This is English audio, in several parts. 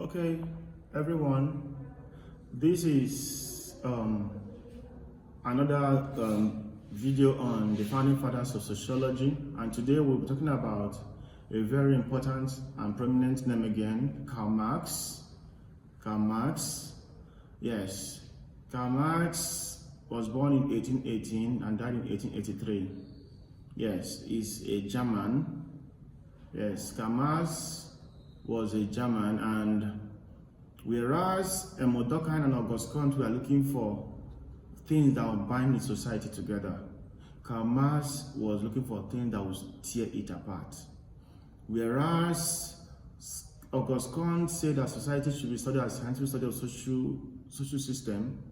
Okay, everyone, this is another video on the founding fathers of sociology, and today we'll be talking about a very important and prominent name again, Karl Marx. Karl Marx, yes, Karl Marx was born in 1818 and died in 1883. Yes, he's a German. Yes, Karl Marx was a German, and whereas Emil Durkheim and August Comte were looking for things that would bind the society together, Karl Marx was looking for things that would tear it apart. Whereas August Comte said that society should be studied as scientific study of social system,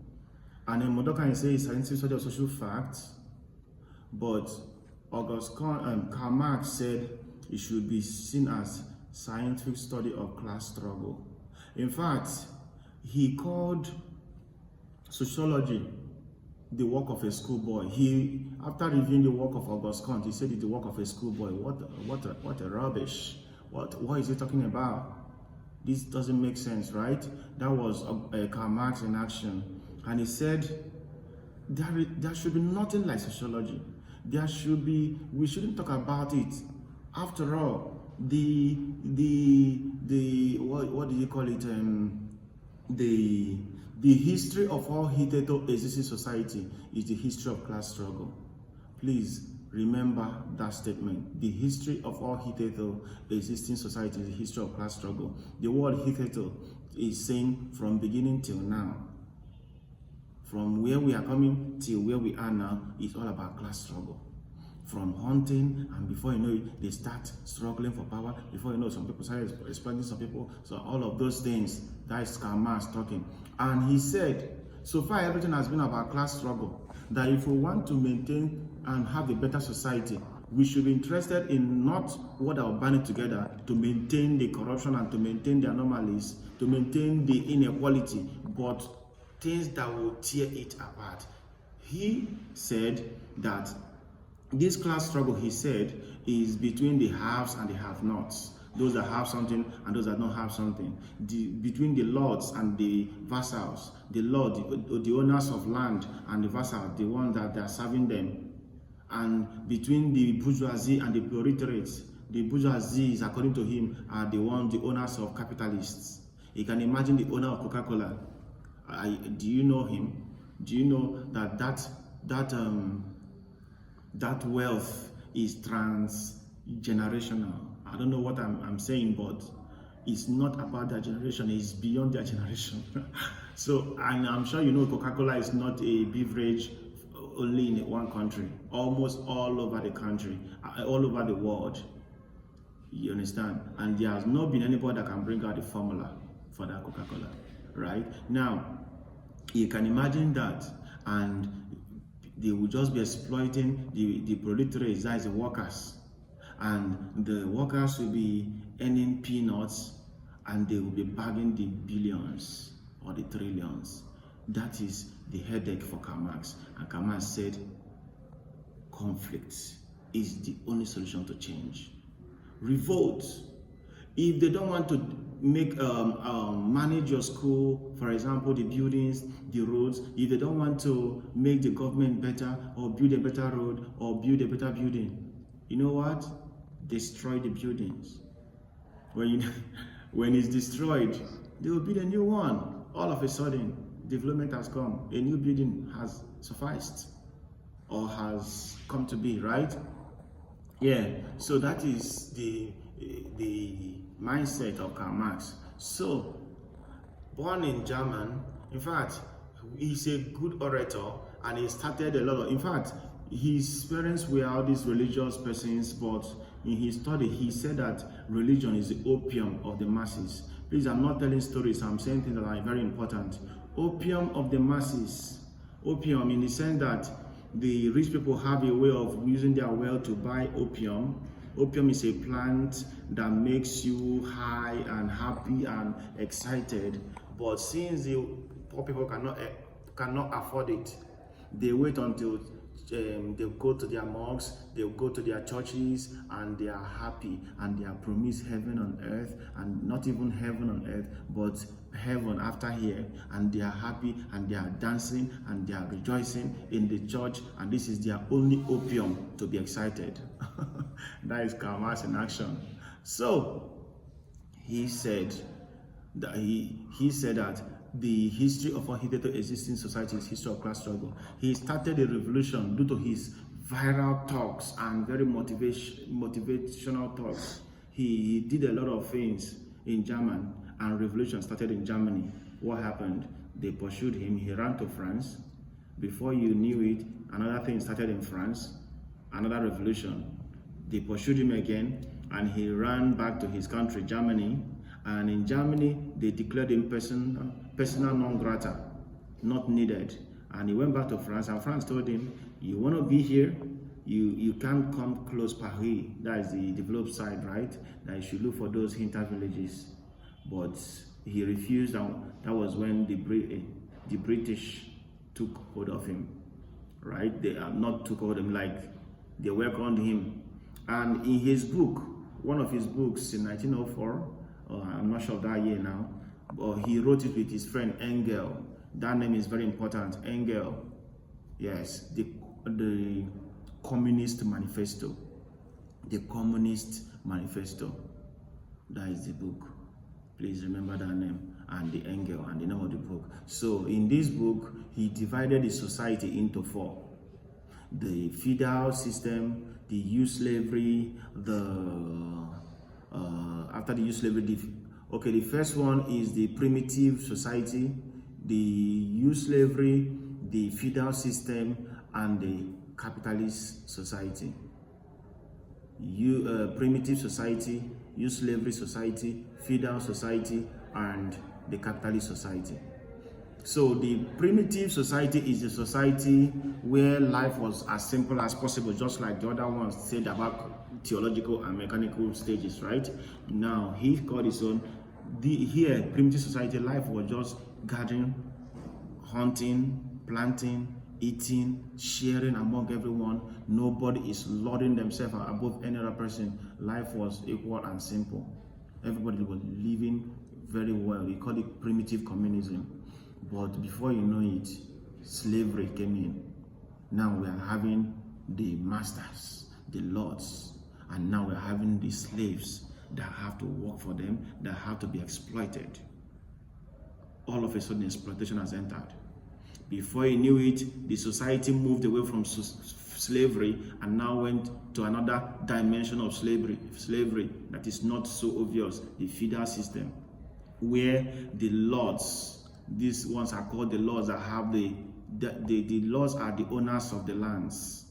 and Emil Durkheim says scientific study of social facts, but Karl Marx said it should be seen as scientific study of class struggle. In fact, he called sociology the work of a schoolboy. After reviewing the work of August Comte, he said it's the work of a schoolboy. What a rubbish! What is he talking about? This doesn't make sense, right? That was Karl Marx in action, and he said there should be nothing like sociology. We shouldn't talk about it. After all, what do you call it? The history of all hitherto existing society is the history of class struggle. Please remember that statement. The history of all hitherto existing society is the history of class struggle. The word hitherto is saying from beginning till now. From where we are coming till where we are now, it's all about class struggle. From hunting, and before you know it, they start struggling for power. Before you know, some people start exploiting some people. So all of those things, that is Karl Marx talking. And he said, so far everything has been about class struggle, that if we want to maintain and have a better society, we should be interested in not what are binding together to maintain the corruption and to maintain the anomalies, to maintain the inequality, but things that will tear it apart. He said that this class struggle, he said, is between the haves and the have-nots. Those that have something and those that don't have something. Between the lords and the vassals. The lord, the owners of land, and the vassals, the ones that they are serving them. And between the bourgeoisie and the proletariat. The bourgeoisie, according to him, are the owners of capitalists. You can imagine the owner of Coca-Cola. Do you know him? Do you know that wealth is transgenerational? I don't know what I'm saying, but it's not about that generation, it's beyond that generation. So, and I'm sure you know Coca-Cola is not a beverage only in one country, almost all over the country, all over the world. You understand? And there has not been anybody that can bring out the formula for that Coca-Cola, right? Now, you can imagine that, and they will just be exploiting the proletariat, that is the workers, and the workers will be earning peanuts, and they will be bagging the billions or the trillions. That is the headache for Karl Marx. And Karl Marx said conflict is the only solution to change. Revolt. If they don't want to manage your school, for example, the buildings, the roads, if they don't want to make the government better, or build a better road, or build a better building, you know what? Destroy the buildings. When it's destroyed, they will build a new one. All of a sudden, development has come. A new building has sufficed, or has come to be, right? Yeah, so that is the mindset of Karl Marx. So, born in German, in fact, he's a good orator, and he started a lot of, in fact, his parents were all these religious persons, but in his study, he said that religion is the opium of the masses. Please, I'm not telling stories, I'm saying things that are very important. Opium of the masses. Opium in the sense that the rich people have a way of using their wealth to buy opium. Opium is a plant that makes you high and happy and excited, but since the poor people cannot afford it, they wait until they'll go to their mosques, they'll go to their churches, and they are happy, and they are promised heaven on earth, and not even heaven on earth, but heaven after here, and they are happy, and they are dancing, and they are rejoicing in the church, and this is their only opium to be excited. That is Karl Marx in action. So he said that he said that the history of our hitherto existing society is history of class struggle. He started a revolution due to his viral talks and very motivational talks. He did a lot of things in German, and revolution started in Germany. What happened? They pursued him. He ran to France. Before you knew it, another thing started in France, another revolution. They pursued him again, and he ran back to his country, Germany. And in Germany, they declared him persona non grata, not needed. And he went back to France, and France told him, you want to be here? You can't come close Paris. That is the developed side, right? That you should look for those hinter villages. But he refused, and that was when the British took hold of him, right? They not took hold of him, like they welcomed him. And in his book, one of his books in 1904, I'm not sure of that year now, but he wrote it with his friend Engel. That name is very important, Engel. Yes, the Communist Manifesto. The Communist Manifesto. That is the book. Please remember that name, and the Engel, and the name of the book. So in this book, he divided the society into four: the feudal system, the youth slavery, after the youth slavery, the first one is the primitive society, the youth slavery, the feudal system, and the capitalist society. Primitive society, youth slavery society, feudal society, and the capitalist society. So the primitive society is the society where life was as simple as possible, just like the other ones said about theological and mechanical stages, right? Now he called his own. Here, primitive society, life was just gathering, hunting, planting, eating, sharing among everyone. Nobody is lording themselves above any other person. Life was equal and simple. Everybody was living very well. We call it primitive communism. But before you know it, slavery came in. Now we are having the masters, the lords, and now we're having the slaves that have to work for them, that have to be exploited. All of a sudden, exploitation has entered. Before you knew it, the society moved away from slavery and now went to another dimension of slavery that is not so obvious, the feudal system, where the lords, these ones are called the lords, that have the lords are the owners of the lands.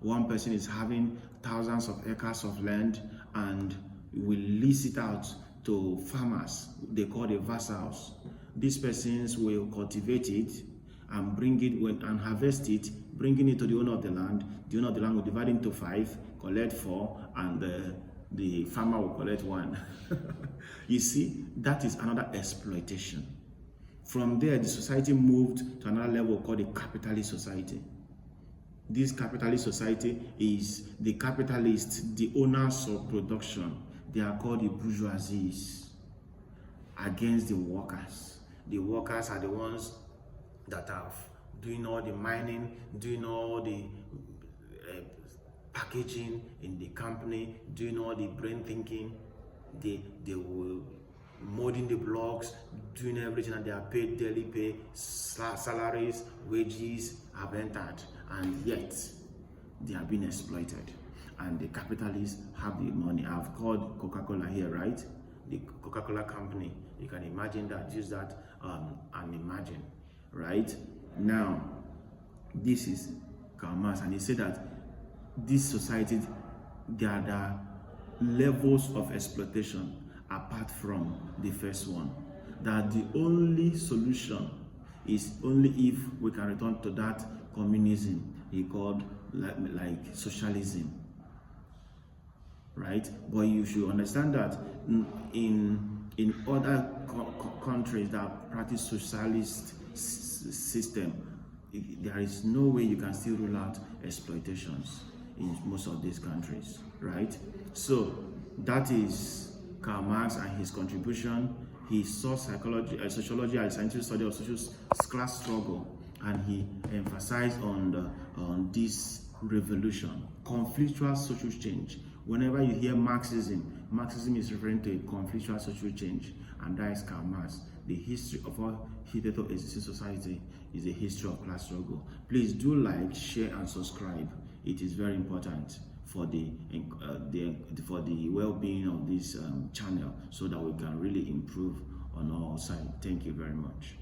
One person is having thousands of acres of land and will lease it out to farmers. They call the vassals. These persons will cultivate it and bring it and harvest it, bringing it to the owner of the land. The owner of the land will divide it into 5, collect 4, and the farmer will collect 1. You see, that is another exploitation. From there, the society moved to another level called the capitalist society. This capitalist society is the capitalists, the owners of production. They are called the bourgeoisie, against the workers. The workers are the ones that are doing all the mining, doing all the packaging in the company, doing all the brain thinking. They will molding the blocks, doing everything, and they are paid daily pay, salaries, wages have entered, and yet they are being exploited. And the capitalists have the money. I've called Coca-Cola here, right? The Coca-Cola company. You can imagine that, use that and imagine, right? Now, this is Karl Marx, and he said that this society, there are levels of exploitation apart from the first one. That the only solution is only if we can return to that communism he called like socialism, right? But you should understand that in other countries that practice socialist system, there is no way you can still rule out exploitations in most of these countries, right? So that is Karl Marx and his contribution. He saw sociology as a scientific study of social class struggle, and he emphasized on this revolution, conflictual social change. Whenever you hear Marxism is referring to a conflictual social change, and that is Karl Marx. The history of our hitherto existing society is a history of class struggle. Please do like, share, and subscribe. It is very important for the well-being of this channel, so that we can really improve on our side. Thank you very much.